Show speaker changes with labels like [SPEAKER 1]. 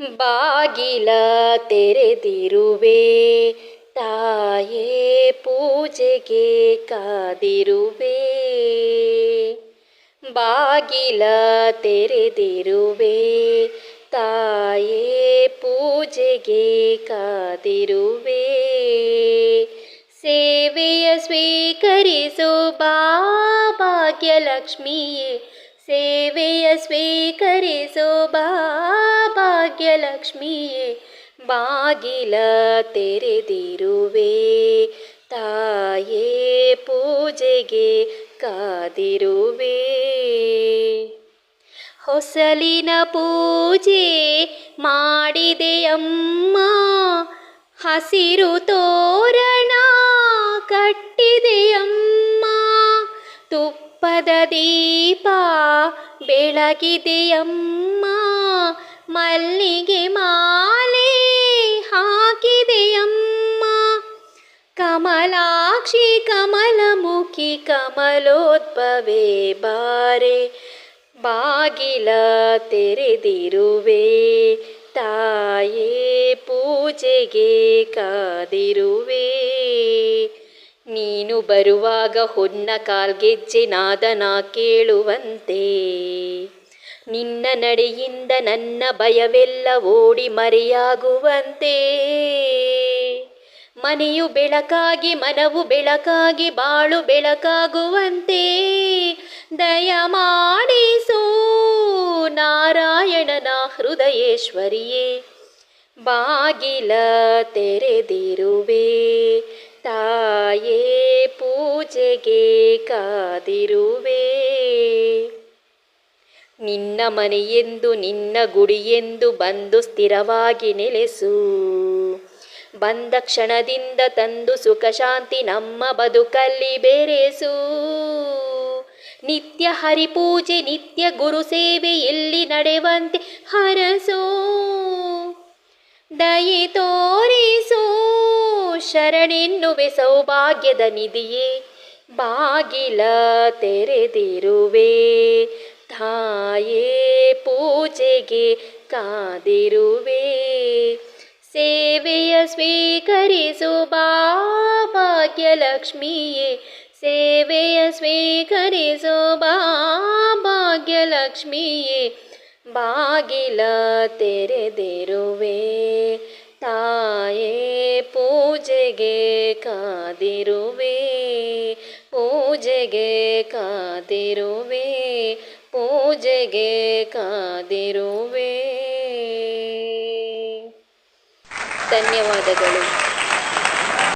[SPEAKER 1] ಬಾಗಿಲ ತೆರೆದಿರುವೆ ತಾಯೇ ಪೂಜೆಗೆ ಕಾದಿರುವೆ. ಬಾಗಿಲ ತೆರೆದಿರುವೆ ತಾಯೇ ಪೂಜೆಗೆ ಕಾದಿರುವೆ. ಸೇವೆಯ ಸ್ವೀಕರಿಸು ಬಾ ಭಾಗ್ಯಲಕ್ಷ್ಮಿಯೇ, ಸೇವೆಯ ಸ್ವೀಕರಿಸು ಬಾ ಭಾಗ್ಯಲಕ್ಷ್ಮಿಯೇ. ಬಾಗಿಲ ತೆರೆದಿರುವೆ ತಾಯೇ ಪೂಜೆಗೆ ಕಾದಿರುವೆ. ಹೊಸಲಿನ ಪೂಜೆ ಮಾಡಿದೆಯಮ್ಮ, ಹಸಿರು ತೋರಣ ಕಟ್ಟಿದೆಯಮ್ಮ, ತುಪ್ಪದ ದೀಪ ಬೆಳಗಿದೆಯಮ್ಮ, ಮಲ್ಲಿಗೆ ಮಾಲೆ ಹಾಕಿದೆಯಮ್ಮ. ಕಮಲಾಕ್ಷಿ ಕಮಲಮುಖಿ ಕಮಲೋದ್ಭವೆ ಬಾರೆ. ಬಾಗಿಲ ತೆರೆದಿರುವೆ ತಾಯೇ ಪೂಜೆಗೆ ಕಾದಿರುವೆ. ನೀನು ಬರುವಾಗ ಹೊನ್ನ ಕಾಲ್ಗೆಜ್ಜೆ ನಾದನ ಕೇಳುವಂತೆ, ನಿನ್ನ ನಡೆಯಿಂದ ನನ್ನ ಭಯವೆಲ್ಲ ಓಡಿ ಮರೆಯಾಗುವಂತೆ. ಮನೆಯು ಬೆಳಕಾಗಿ ಮನವು ಬೆಳಕಾಗಿ ಬಾಳು ಬೆಳಕಾಗುವಂತೆ ದಯಮಾಡಿಸು ನಾರಾಯಣನ ಹೃದಯೇಶ್ವರಿಯೇ. ಬಾಗಿಲ ತೆರೆದಿರುವೆ ತಾಯೇ ಪೂಜೆಗೆ ಕಾದಿರುವೆ. ನಿನ್ನ ಮನೆಯೆಂದು ನಿನ್ನ ಗುಡಿಯೆಂದು ಬಂದು ಸ್ಥಿರವಾಗಿ ನೆಲೆಸು. ಬಂದ ಕ್ಷಣದಿಂದ ತಂದು ಸುಖ ಶಾಂತಿ ನಮ್ಮ ಬದುಕಲ್ಲಿ ಬೆರೆಸು. ನಿತ್ಯ ಹರಿಪೂಜೆ ನಿತ್ಯ ಗುರು ಸೇವೆ ಎಲ್ಲಿ ನಡೆವಂತೆ ಹರಸೋ. ದಯೆ ತೋರಿಸೋ ಶರಣೆನ್ನುವೆ ಸೌಭಾಗ್ಯದ ನಿಧಿಯೇ. ಬಾಗಿಲ ತೆರೆದಿರುವೆ ತಾಯೇ ಪೂಜೆಗೆ ಕಾದಿರುವೆ. ಸೇವೆಯ ಸ್ವೀಕರಿಸು ಬಾ ಭಾಗ್ಯಲಕ್ಷ್ಮಿಯೇ, ಸೇವೆಯ ಸ್ವೀಕರಿಸು ಬಾ ಭಾಗ್ಯಲಕ್ಷ್ಮಿಯೇ. ಬಾಗಿಲ ತೆರೆದಿರುವೆ ತಾಯೇ ಪೂಜೆಗೆ ಕಾದಿರುವೆ. ಪೂಜೆಗೆ ಕಾದಿರುವೆ, ಪೂಜೆಗೆ ಕಾದಿರುವೆ. ಧನ್ಯವಾದಗಳು.